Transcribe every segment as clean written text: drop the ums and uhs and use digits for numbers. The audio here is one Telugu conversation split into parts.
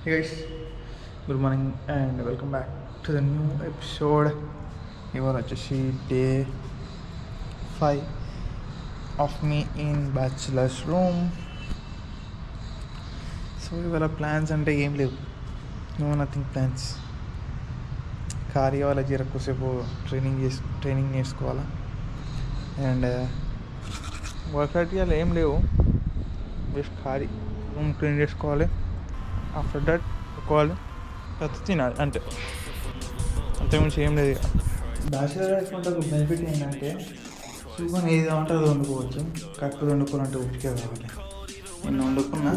Hey guys, good morning and welcome back to the new episode. ఇవాళ వచ్చేసి day 5 of me in bachelors room. So ఇవాళ ప్లాన్స్ అంటే ఏం లేవు, నథింగ్ ప్లాన్స్. కార్డియాలజీ ఎక్కువసేపు ట్రైనింగ్ చేసుకోవాలా అండ్ వర్కౌట్ ఇవాళ ఏం లేవు, జస్ట్ ఖాళీ రూమ్ క్లీన్ చేసుకోవాలి. ఆఫ్టర్ దట్ ఒక్కోవాలి తినాలి అంతే, అంతకుమించి ఏం లేదు. బ్యాచిలర్ లైఫ్ ఉంటే ఒక బెనిఫిట్ ఏంటంటే సుఖం ఏది కావాలంటే అది వండుకోవచ్చు. కాకపోతే వండుకోవాలంటే ఉడికే కావాలి. నేను వండుకున్నా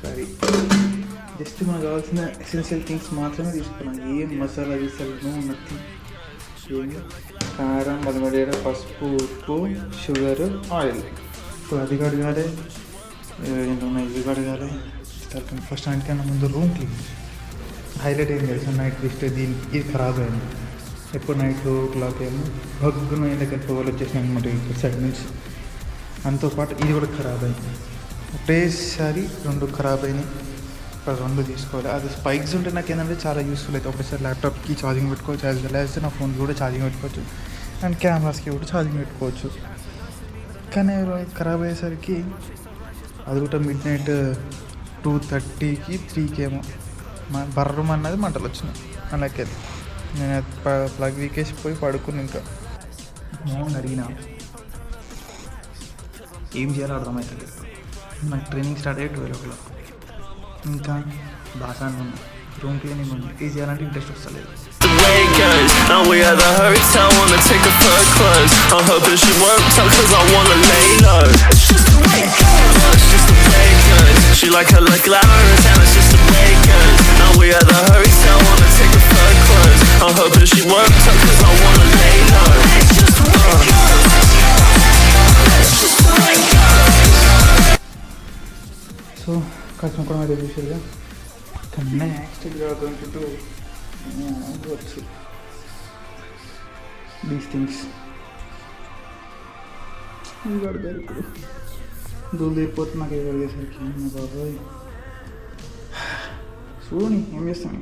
కర్రీ, జస్ట్ మనకు కావాల్సిన ఎసెన్షియల్ థింగ్స్ మాత్రమే తీసుకున్నాను. ఏం మసాలా గీసాలను నథింగ్. కారం, మరమడేర, పసుపు, ఉప్పు, షుగర్, ఆయిల్. ఇప్పుడు అది కడగాలి, ఏంటన్నా ఇవి కడగాలి. ఫస్ట్ దానికన్నా ముందు రూమ్ క్లీన్. హైలైట్ ఏం తెలుసు, నైట్ లిస్ట్ ఇది ఖరాబ్ అయింది. ఎప్పుడు నైట్ 2 ఏమో భగ్గున దగ్గర పొగలు వచ్చేసినాయి అనమాట ఇక్కడ సైడ్ నుంచి. దాంతోపాటు ఇది కూడా ఖరాబ్ అయింది. ఒకేసారి 2 ఖరాబ్ అయినాయి. ఇప్పుడు 2 తీసుకోవాలి. అది స్పైక్స్ ఉంటే నాకు ఏంటంటే చాలా యూస్ఫుల్ అవుతుంది. ఒకసారి ల్యాప్టాప్కి ఛార్జింగ్ పెట్టుకోవచ్చు, యాజ్ వెల్ యాజ్ నా ఫోన్కి కూడా ఛార్జింగ్ పెట్టుకోవచ్చు అండ్ కెమెరాస్కి కూడా ఛార్జింగ్ పెట్టుకోవచ్చు. కానీ ఖరాబ్ అయ్యేసరికి అది కూడా మిడ్ నైట్ 2:30కి 3కి ఏమో బర్రం అన్నది మంటలు వచ్చినాయి. అలాగే నేను ప్లగ్ వీకేసి పోయి పడుకుని ఇంకా మౌన్ అడిగిన ఏం చేయాలో అర్థమవుతుంది. నాకు ట్రైనింగ్ స్టార్ట్ అయ్యి 12 o'clock. ఇంకా బాసాన్ ఉంది, రూమ్ క్లీనింగ్ ఉంది. ఇది చేయాలంటే ఇంట్రెస్ట్ వస్తలేదు. Now we at the hotel, wanna take off her clothes. I'm hoping she won't tell cause I wanna lay low. It's just the way it goes, it's just the way it goes. She like her look glamorous and it's just the way it goes. Now we at the hotel, wanna take off her clothes. I'm hoping she won't tell cause I wanna lay low. It's just the way it goes, it's just the way it goes. So, కట్నం కూడా అయితే చూసేదిగా కన్నా యాక్చువల్గా అనుకుంటూ వచ్చు దీస్ థింగ్స్. ఇది కడతారు ఇప్పుడు దూరం తీరిపోతే నాకు ఏదో అడిగేసరికి బాబాయ్ చూడని ఏం చేస్తాను.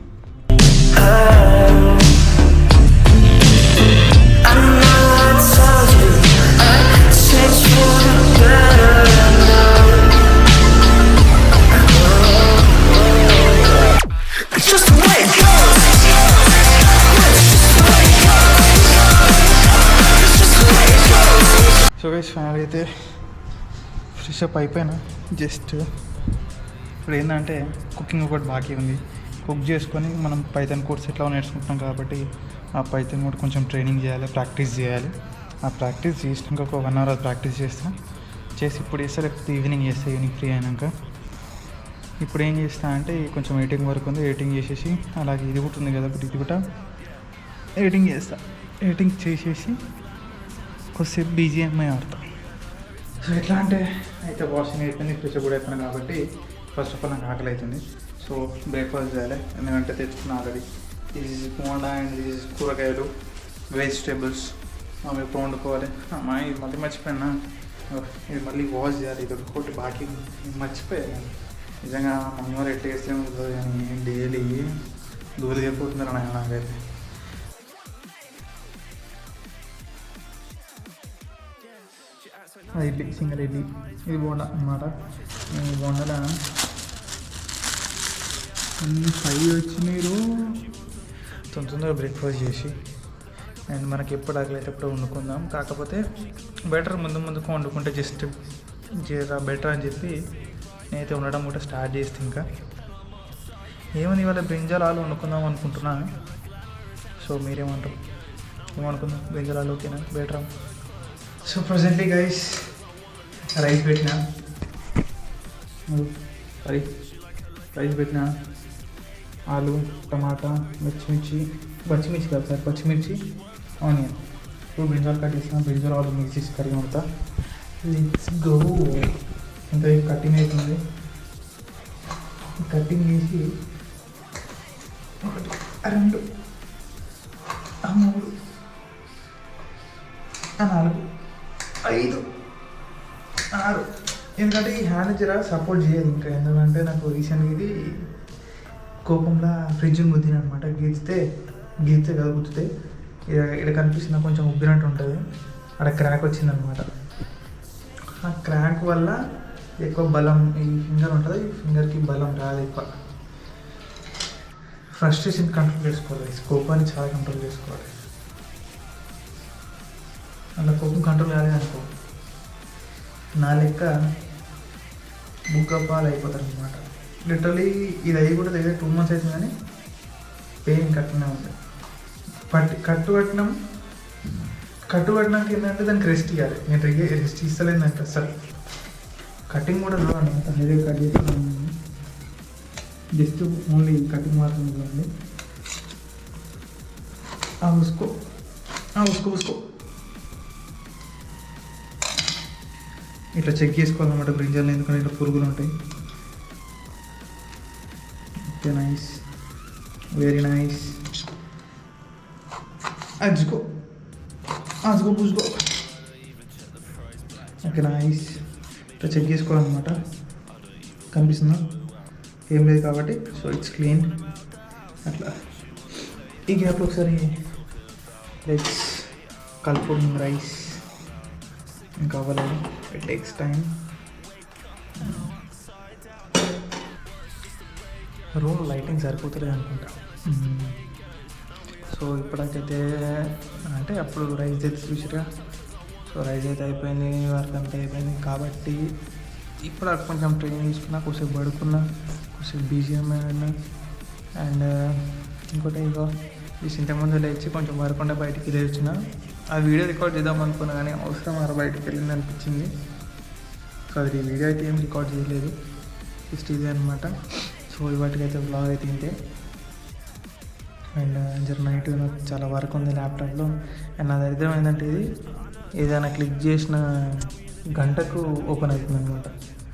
సో గైస్ ఫైనల్ అయితే ఫ్రెష్ అప్ అయిపోయినా. జస్ట్ ఇప్పుడు ఏంటంటే కుకింగ్ ఒకటి బాకీ ఉంది. కుక్ చేసుకొని మనం పైథాన్ కోర్స్ ఎట్లా నేర్చుకుంటున్నాం కాబట్టి ఆ పైథాన్ కూడా కొంచెం ట్రైనింగ్ చేయాలి, ప్రాక్టీస్ చేయాలి. ఆ ప్రాక్టీస్ చేసినాక ఒక 1 hour ప్రాక్టీస్ చేసి ఇప్పుడు చేస్తే లేకపోతే ఈవినింగ్ ఫ్రీ అయినాక. ఇప్పుడు ఏం చేస్తా అంటే కొంచెం ఎడిటింగ్ వర్క్ ఉంది, ఎడిటింగ్ చేసేసి అలాగే ఇది కూడా ఉంది కదా, ఇది కూడా ఎడిటింగ్ చేస్తా. ఎడిటింగ్ చేసేసి కొద్దిసేపు BGMI ఆడతా. సో ఎట్లా అంటే అయితే వాషింగ్ అయిపోయింది, ఫ్రెష్ కూడా అయిపోయినా కాబట్టి ఫస్ట్ ఆఫ్ ఆల్ నాకు ఆకలి అవుతుంది. సో బ్రేక్ఫాస్ట్ చేయాలి, ఎందుకంటే తెచ్చుకున్న ఆల్రెడీ. ఇది పోండా అండ్ ఇది కూరగాయలు, వెజిటేబుల్స్ అవి ఇప్పుడు వండుకోవాలి. ఇది మళ్ళీ మర్చిపోయినా, ఇది మళ్ళీ వాష్ చేయాలి. ఇది ఒకటి బాకీ మర్చిపోయాను. నిజంగా మమ్మీ వాళ్ళు ఎట్లా వేస్తే ఉంటుంది కానీ డైలీ దూరం అయిపోతున్నారు నాకైతే. ఇడ్లీ, సింగల్ ఇడ్లీ, ఇది బోండా అన్నమాట. ఈ బోండాలో 5 వచ్చినారు. తొందరగా బ్రేక్ఫాస్ట్ చేసి అండ్ మనకి ఎప్పుడు ఆకలైతే ఎప్పుడు వండుకుందాం. కాకపోతే బెటర్ ముందుకు వండుకుంటే జస్ట్ బెటర్ అని చెప్పి నేనైతే ఉండడం కూడా స్టార్ట్ చేస్తే ఇంకా ఏమని ఇవాళ బ్రింజాల్ ఆలు వండుకుందాం అనుకుంటున్నాను. సో మీరేమంటారు, ఏమనుకుందాం? బ్రింజాల్ ఆలు ఓకేనా? బెటరా? సో ప్రజెంట్లీ గైస్ రైస్ పెట్టినా, రైస్ పెట్టినా, ఆలు, టమాటా, పచ్చిమిర్చి కాదు సార్, పచ్చిమిర్చి, ఆనియన్. ఇప్పుడు బ్రింజాల్ కట్ చేసిన బ్రింజాల్ ఆలు మిక్స్ చేసి కర్రీ వండుతా. Let's go. ఇంత కటింగ్ అవుతుంది. కటింగ్ చేసి 1, 2, 3, 4, 5 6 ఎందుకంటే ఈ హ్యాండ్ జర సపోర్ట్ చేయదు ఇంకా, ఎందుకంటే నాకు రీసెంట్గా ఇది కోపంలో ఫ్రిడ్జ్ని గుద్దిన అనమాట. గీస్తే కదా గుద్దితే ఇక్కడ కనిపిస్తున్న కొంచెం ఉబ్బినట్టు ఉంటుంది, అక్కడ క్రాక్ వచ్చిందనమాట. ఆ క్రాక్ వల్ల ఎక్కువ బలం ఈ ఫింగర్ ఉంటుంది, ఈ ఫింగర్కి బలం రాదు ఎక్కువ. ఫ్రస్ట్రేషన్ కంట్రోల్ చేసుకోవాలి, కోపాన్ని చాలా కంట్రోల్ చేసుకోవాలి. అలా కోపం కంట్రోల్ కాలేదనుకో నా లెక్క బుగ్గపాలు అయిపోతారు అనమాట. లిటరలీ ఇది అయ్యి కూడా దగ్గర 2 months అవుతుంది, కానీ పెయిన్ కట్టినా ఉంది. కట్టు కట్టినాక ఏంటంటే దానికి రెస్ట్ ఇవ్వాలి. నేను రెస్ట్ ఇస్తలేదు నాకు అసలు. కటింగ్ కూడా చూడండి, అంత హెవీ కట్ చేస్తున్నాను, జస్ట్ ఓన్లీ కటింగ్ మాత్రం చూడండి. ఉసుకో ఇట్లా చెక్ చేసుకోవాలన్నమాట బ్రింజాలు, ఎందుకంటే ఇట్లా పురుగులు ఉంటాయి. Okay, nice, very nice. అజ్జుకో పుసుకో. Okay, nice. ఇట్లా చెక్ చేసుకోవాలన్నమాట. కనిపిస్తుందా? ఏం లేదు కాబట్టి, సో ఇట్స్ క్లీన్. అట్లా ఈ గ్యాప్లో ఒకసారి లెట్స్ కలుపుకున్నాం రైస్. ఇంకా అవ్వలేదు, it takes time. Room lighting సరిపోతుంది అనుకుంటా. సో ఇప్పటికైతే అంటే అప్పుడు రైస్ అయితే చూసిరా. సో రైస్ అయితే అయిపోయింది, వర్క్ అంతా అయిపోయింది కాబట్టి ఇప్పుడు కొంచెం ట్రైనింగ్ తీసుకున్నా, కొద్దిసేపు పడుకున్నా, కొద్దిసేపు బీజిఎం అయినా. అండ్ ఇంకోటి ఇగో ఇంతకుముందు లేచి కొంచెం వర్క్ ఉండే బయటికి లేచిన, ఆ వీడియో రికార్డ్ చేద్దాం అనుకున్నా కానీ అవసరం బయటికి వెళ్ళింది అనిపించింది. సో అది వీడియో అయితే ఏం రికార్డ్ చేయలేదు, జస్ట్ ఇదే అనమాట. సో ఇవాటికైతే బ్లాగ్ అయితే ఇంతే. అండ్ జర నైట్ నాకు చాలా వర్క్ ఉంది ల్యాప్టాప్లో. అండ్ నా దరిద్రం ఏంటంటే ఇది ఏదైనా క్లిక్ చేసిన గంటకు ఓపెన్ అవుతుంది అనమాట.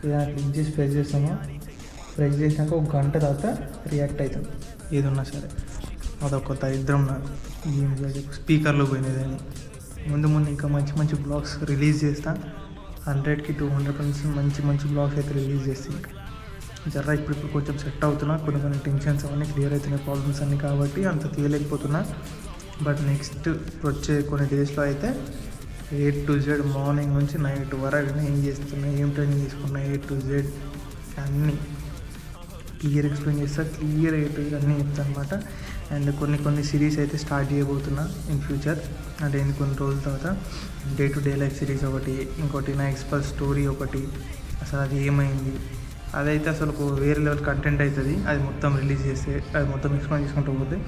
ఏదైనా క్లిక్ చేసి ప్రెస్ చేసినాక 1 గంట తర్వాత రియాక్ట్ అవుతుంది ఏది ఉన్నా సరే. అదొక దరిద్రం నాకు. స్పీకర్లో పోయినదని ముందు ఇంకా మంచి బ్లాగ్స్ రిలీజ్ చేస్తా. 100కి 200% మంచి బ్లాగ్స్ అయితే రిలీజ్ చేస్తాను. జర ఇప్పుడు కొంచెం సెట్ అవుతున్నా, కొన్ని టెన్షన్స్ అవన్నీ క్లియర్ అవుతున్నాయి, ప్రాబ్లమ్స్ అన్నీ, కాబట్టి అంత తీయలేకపోతున్నా. బట్ నెక్స్ట్ వచ్చే కొన్ని డేస్లో అయితే A to Z మార్నింగ్ నుంచి నైట్ వరకు ఏం చేస్తున్నా, ఏం ట్రైనింగ్ తీసుకున్నా, A to Z అన్నీ క్లియర్ ఎక్స్ప్లెయిన్ చేస్తా, క్లియర్ అయిపోయి అన్నీ చెప్తాను అనమాట. అండ్ కొన్ని సిరీస్ అయితే స్టార్ట్ చేయబోతున్నా ఇన్ ఫ్యూచర్. అంటే కొన్ని రోజుల తర్వాత day to day life series ఒకటి, ఇంకోటి నా ఎక్స్పర్ట్ స్టోరీ ఒకటి, అసలు అది ఏమైంది, అదైతే అసలు వేరే లెవెల్ కంటెంట్ అవుతుంది. అది మొత్తం రిలీజ్ చేస్తే అది మొత్తం ఎక్స్ప్లెయిన్ చేసుకుంటూ పోతే,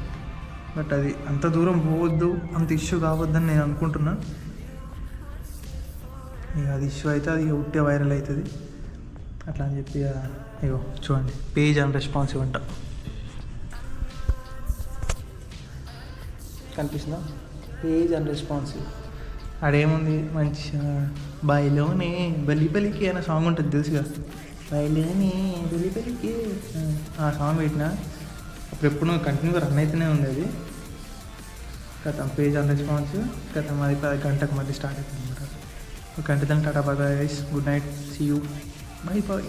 బట్ అది అంత దూరం పోవద్దు, అంత ఇష్యూ కావద్దని నేను అనుకుంటున్నా. ఇక అది ఇష్యూ అయితే అది ఉట్టే వైరల్ అవుతుంది అట్లా అని చెప్పి. ఇగో చూడండి, పేజ్ అండ్ రెస్పాన్సివ్ అంట కనిపిస్తుందా? Page and responsive. ఆడేముంది మంచిగా బాయిలోనే బలికి అనే సాంగ్ ఉంటుంది తెలుసుగా, బాయిలోనే బలికి ఆ సాంగ్ పెట్టినా అప్పుడు ఎప్పుడు కంటిన్యూగా రన్ అయితేనే ఉంది అది. కథ పేజ్ అండ్ రెస్పాన్సివ్ కథ మరి 10 గంటకు మళ్ళీ స్టార్ట్ అవుతుంది అనమాట. 1 గంట దాకా tata, bye guys, good night, see you, bye bye.